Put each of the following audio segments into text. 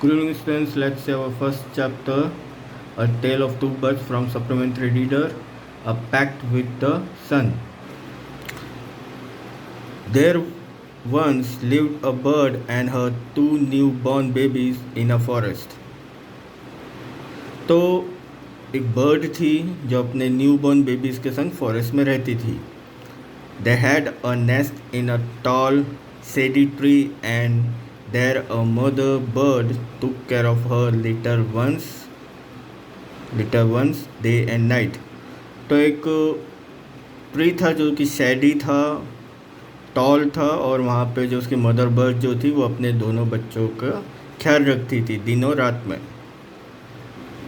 Good evening, students. Let's see our first chapter, A Tale of Two Birds from Supplementary Reader, A Pact with the Sun. There once lived a bird and her two newborn babies in a forest. तो एक bird थी जो अपने newborn babies के संग forest में रहती थी. They had a nest in a tall shady tree, and there a mother bird took care of her little ones day and night. तो एक ट्री था जो कि शेडी था, टॉल था, और वहाँ पे जो उसकी मदर बर्ड जो थी वो अपने दोनों बच्चों का ख्याल रखती थी दिनों रात में.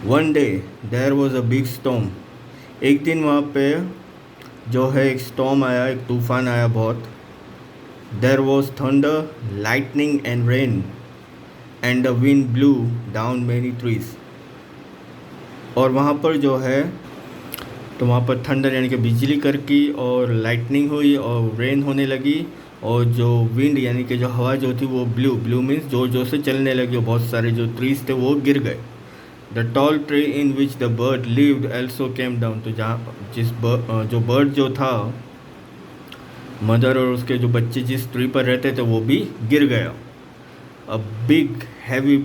One day there was a big storm. एक दिन वहाँ पे जो है एक स्टॉर्म आया, एक तूफान आया बहुत. There was thunder, lightning and rain, and the wind blew down many trees. और वहाँ पर जो है तो वहाँ पर थंडर यानी कि बिजली करकी और लाइटनिंग हुई और रेन होने लगी, और जो विंड यानी कि जो हवा जो थी वो ब्लू मीन्स जोर जोर से चलने लगी, और बहुत सारे जो ट्रीज थे वो गिर गए. The tall tree in which the bird lived also came down. तो जहाँ जो बर्ड जो था, मदर और उसके जो बच्चे जिस ट्री पर रहते थे वो भी गिर गया. A big heavy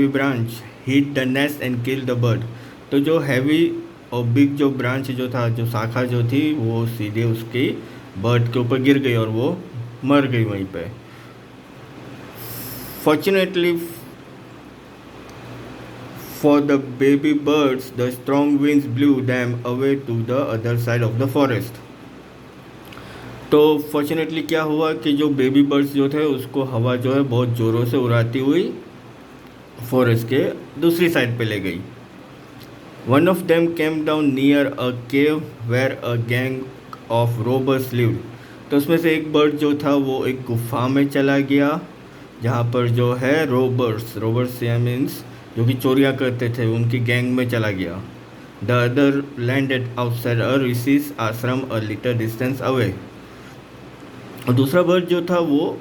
branch hit the nest and kill the bird. तो जो हैवी और बिग जो ब्रांच जो था, जो शाखा जो थी, वो सीधे उसकी बर्ड के ऊपर गिर गई और वो मर गई वहीं पे. Fortunately for the baby birds, the strong winds blew them away to the other side of the forest. तो फॉर्चुनेटली क्या हुआ कि जो बेबी बर्ड्स जो थे उसको हवा जो है बहुत ज़ोरों से उड़ाती हुई फॉरेस्ट के दूसरी साइड पे ले गई. One of them came down near a cave where a gang of robbers lived. तो उसमें से एक बर्ड जो था वो एक गुफा में चला गया जहाँ पर जो है रोबर्स या मीन्स जो कि चोरियाँ करते थे, उनकी गैंग में चला गया. The other landed outside a rishi's ashram a little distance away. और दूसरा बर्ड जो था वो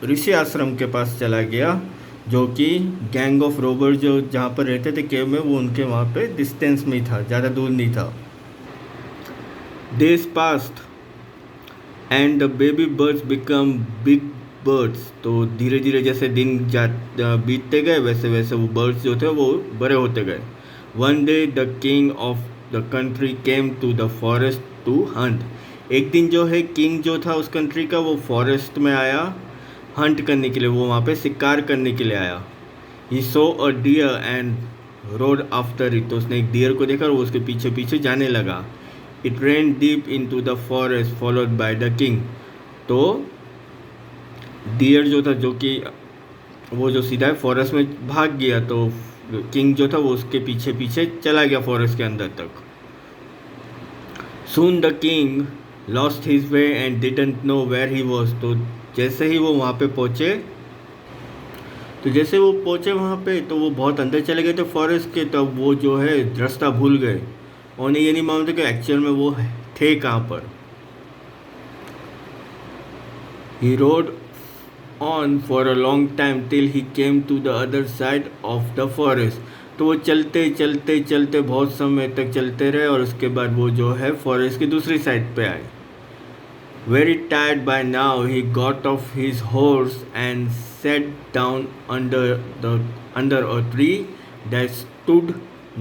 ऋषि आश्रम के पास चला गया, जो कि गैंग ऑफ रोबर जो जहाँ पर रहते थे केव में, वो उनके वहाँ पे डिस्टेंस में ही था, ज़्यादा दूर नहीं था. Days past and the baby birds become big birds. तो धीरे धीरे जैसे दिन बीतते गए वैसे वैसे वो बर्ड्स जो थे वो बड़े होते गए. One day the king of the country came to the forest to hunt. एक दिन जो है किंग जो था उस कंट्री का वो फॉरेस्ट में आया हंट करने के लिए, वो वहाँ पे शिकार करने के लिए आया. He saw a deer and rode after it. तो उसने एक डियर को देखा और वो उसके पीछे पीछे जाने लगा. It ran deep into the forest followed by the king. तो डियर जो था, जो कि वो जो सीधा फॉरेस्ट में भाग गया, तो किंग जो था वो उसके पीछे पीछे चला गया फॉरेस्ट के अंदर तक. Soon the king lost his way and didn't know where he was. तो जैसे ही वो वहाँ पे पहुँचे वहाँ पे तो वो बहुत अंदर चले गए थे फॉरेस्ट के. तब वो जो है रास्ता भूल गए, उन्हें ये नहीं मालूम था कि एक्चुअल में वो थे कहाँ पर. ही road on for a long time till he came to the other side of the forest. तो वो चलते बहुत समय तक चलते रहे और उसके बाद वो जो है फॉरेस्ट की दूसरी साइड पे आए. Very tired by now, he got off his horse and sat down under a tree that stood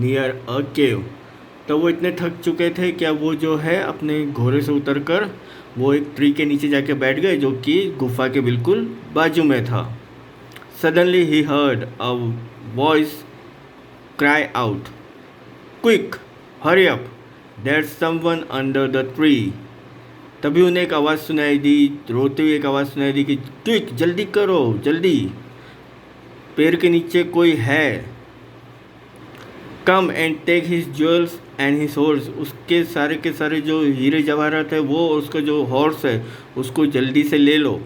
near a cave. तो वो इतने थक चुके थे कि अब वो जो है अपने घोड़े से उतरकर वो एक ट्री के नीचे जाके बैठ गए जो कि गुफा के बिल्कुल बाजू में था. Suddenly he heard a voice cry out, quick hurry up, there's someone under the tree. तभी उन्हें एक आवाज़ सुनाई दी, रोते हुए एक आवाज़ सुनाई दी कि क्विक, जल्दी करो, जल्दी, पेड़ के नीचे कोई है. Come and take his jewels and his horse. उसके सारे के सारे जो हीरे जवाहरात है वो, उसका जो हॉर्स है उसको जल्दी से ले लो.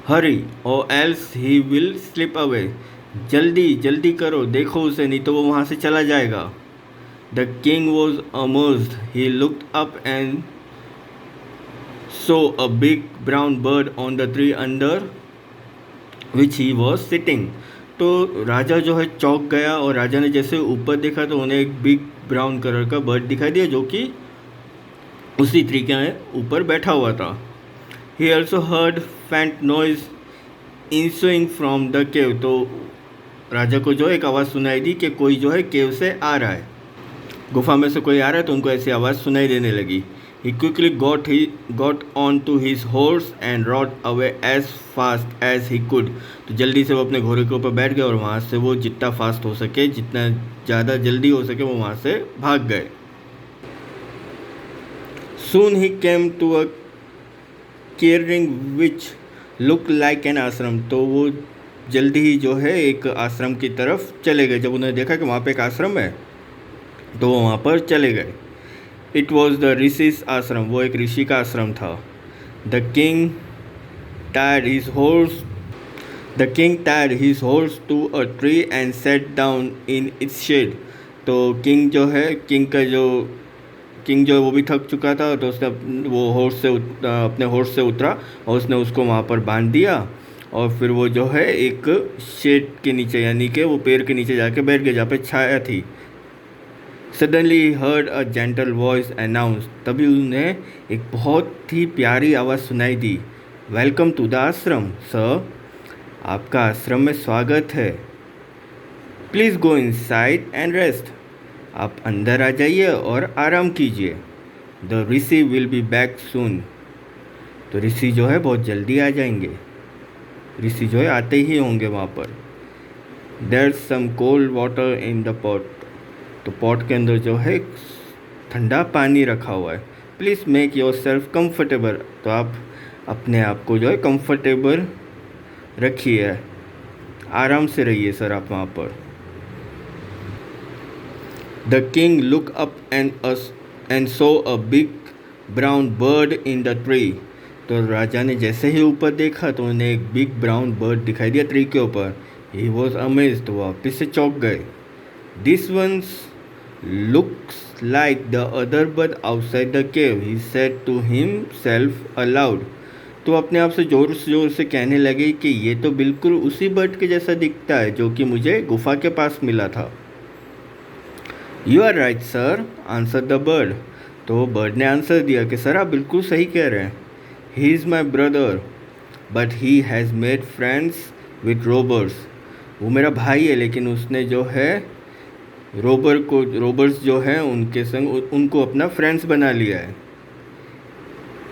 हरी और else he will slip away. जल्दी करो, देखो उसे, नहीं तो वो वहाँ से चला जाएगा. The king was amused. He looked up and saw a big brown bird on the tree under which he was sitting. तो राजा जो है चौंक गया और राजा ने जैसे ऊपर देखा तो उन्हें एक बिग ब्राउन कलर का बर्ड दिखाई दिया जो कि उसी ट्री के ऊपर बैठा हुआ था. He also heard faint noise issuing from the cave. तो राजा को जो एक आवाज़ सुनाई दी कि कोई जो है केव से आ रहा है, गुफा में से कोई आ रहा है. तो उनको ऐसी आवाज़ सुनाई देने लगी. He quickly got onto his horse and rode away as fast as he could. तो जल्दी से वो अपने घोड़े के ऊपर बैठ गए और वहाँ से वो जितना फास्ट हो सके, जितना ज़्यादा जल्दी हो सके वो वहाँ से भाग गए. Soon he came to a clearing which looked like an ashram. तो वो जल्दी ही जो है एक आश्रम की तरफ चले गए. जब उन्होंने देखा कि वहाँ पे एक आश्रम है तो वो वहाँ पर चले गए. इट वॉज द ऋषिस आश्रम. वो एक ऋषि का आश्रम था. The king tired his horse to a tree and sat down in its shade. तो किंग जो है वो भी थक चुका था. तो उसने अपने हॉर्स से उतरा और उसने उसको वहाँ पर बांध दिया और फिर वो जो है एक शेड के नीचे, यानी कि वो पेड़ के नीचे जाके बैठ गया जहाँ पे छाया थी. Suddenly he heard a gentle voice announce. तभी उन्हें एक बहुत ही प्यारी आवाज़ सुनाई दी. वेलकम टू द आश्रम सर. आपका आश्रम में स्वागत है. Please go inside and rest. आप अंदर आ जाइए और आराम कीजिए. The Rishi will be back soon. तो ऋषि जो है बहुत जल्दी आ जाएंगे. ऋषि जो है आते ही होंगे वहाँ पर. There's some cold water in the pot. तो पॉट के अंदर जो है ठंडा पानी रखा हुआ है. Please make your self comfortable. तो आप अपने आप को जो है कम्फर्टेबल रखिए, आराम से रहिए सर आप वहाँ पर. The king look up and so a big brown bird in the tree. तो राजा ने जैसे ही ऊपर देखा तो उन्हें एक बिग ब्राउन बर्ड दिखाई दिया ट्री के ऊपर. He was amazed. तो वापस से चौंक गए. This ones looks like the other bird outside the cave, he said to himself aloud. तो अपने आप से जोर से कहने लगे कि ये तो बिल्कुल उसी बर्ड के जैसा दिखता है जो कि मुझे गुफा के पास मिला था. You are right sir, answered the bird. तो बर्ड ने आंसर दिया कि सर आप बिल्कुल सही कह रहे हैं. He is my brother, but he has made friends with robbers. वो मेरा भाई है लेकिन उसने जो है रोबर्स जो हैं उनके संग उनको अपना फ्रेंड्स बना लिया है.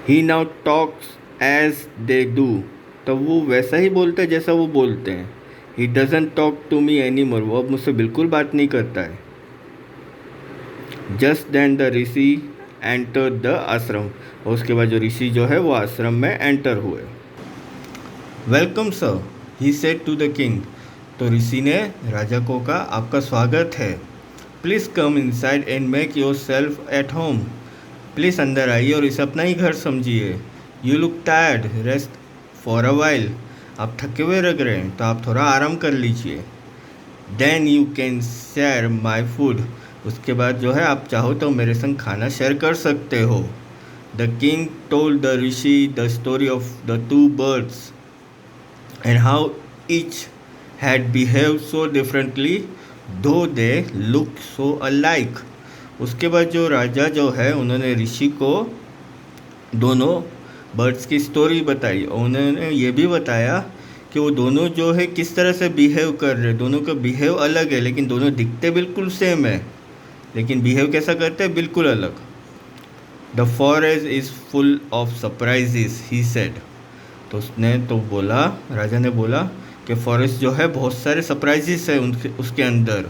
He now talks as they do. तब वो वैसा ही बोलता है जैसा वो बोलते हैं. He doesn't talk to me any more. वो अब मुझसे बिल्कुल बात नहीं करता है. Just then the rishi enter the ashram. और उसके बाद जो ऋषि जो है वो आश्रम में एंटर हुए. Welcome sir, he said to the king. तो ऋषि ने राजा को कहा आपका स्वागत है. Please come inside and make yourself at home. Please अंदर आइए और इसे अपना ही घर समझिए. You look tired, rest for a while. आप थके हुए लग रहे हैं तो आप थोड़ा आराम कर लीजिए. Then you can share my food. उसके बाद जो है आप चाहो तो मेरे संग खाना शेयर कर सकते हो. The king told the Rishi the story of the two birds and how each had behaved so differently though they looked so alike. उसके बाद जो राजा जो है उन्होंने ऋषि को दोनों बर्ड्स की स्टोरी बताई और उन्होंने ये भी बताया कि वो दोनों जो है किस तरह से बिहेव कर रहे. दोनों का बिहेव अलग है लेकिन दोनों दिखते बिल्कुल सेम है, लेकिन बिहेव कैसा करते हैं बिल्कुल अलग. The forest is full of surprises he said. तो राजा ने बोला कि फॉरेस्ट जो है बहुत सारे सरप्राइजेस है उसके अंदर.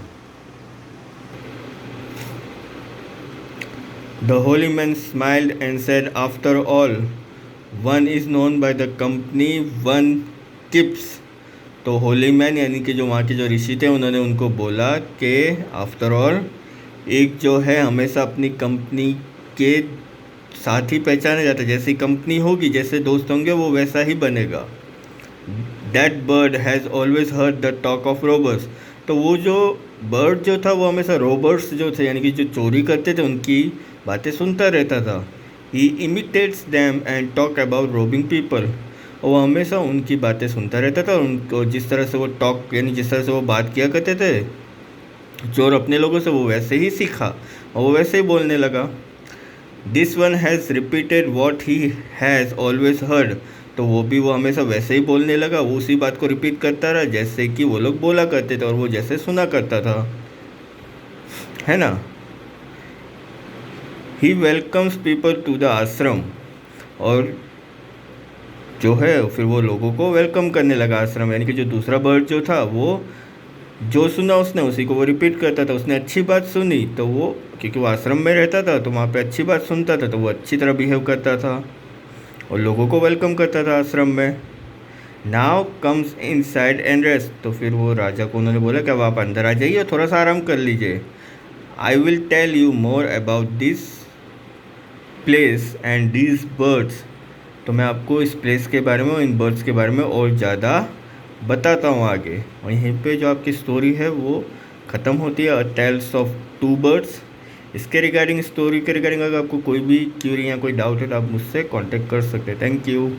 The Holi man smiled and said after all one is known by the company one keeps. तो होली मैन यानी कि जो वहाँ के जो ऋषि थे उन्होंने उनको बोला कि आफ्टर ऑल एक जो है हमेशा अपनी कंपनी के साथ ही पहचाना जाता है. जैसी कंपनी होगी, जैसे दोस्त होंगे, वो वैसा ही बनेगा. That bird has always heard the talk of robbers. तो वो जो बर्ड जो था वो हमेशा रोबर्स जो थे यानी कि जो चोरी करते थे उनकी बातें सुनता रहता था. He imitates them and talk about robbing people. और वो हमेशा उनकी बातें सुनता रहता था, और उनको जिस तरह से वो टॉक यानी जिस तरह से वो बात किया करते थे चोर अपने लोगों से, वो वैसे ही सीखा और वो वैसे ही बोलने लगा। This one has repeated what he has always heard. तो वो हमेशा वैसे ही बोलने लगा, वो उसी बात को रिपीट करता रहा जैसे कि वो लोग बोला करते थे और वो जैसे सुना करता था, है ना। ही welcomes people to the ashram. और जो है फिर वो लोगों को वेलकम करने लगा आश्रम, यानी कि जो दूसरा बर्ड जो था वो जो सुना उसने उसी को वो रिपीट करता था। उसने अच्छी बात सुनी तो वो, क्योंकि वो आश्रम में रहता था तो वहाँ पे अच्छी बात सुनता था तो वो अच्छी तरह बिहेव करता था और लोगों को वेलकम करता था आश्रम में। Now comes in side and rest. तो फिर वो राजा को उन्होंने बोला कि अब आप अंदर आ जाइए और थोड़ा सा आराम कर लीजिए। I will tell you more about this place and these birds. तो मैं आपको इस प्लेस के बारे में और इन बर्ड्स के बारे में और ज़्यादा बताता हूँ आगे। और यहीं पे जो आपकी स्टोरी है वो ख़त्म होती है, टेल्स ऑफ टू बर्ड्स। इसके रिगार्डिंग, स्टोरी के रिगार्डिंग अगर आपको कोई भी क्यूरी या कोई डाउट है तो आप मुझसे कांटेक्ट कर सकते हैं। Thank you.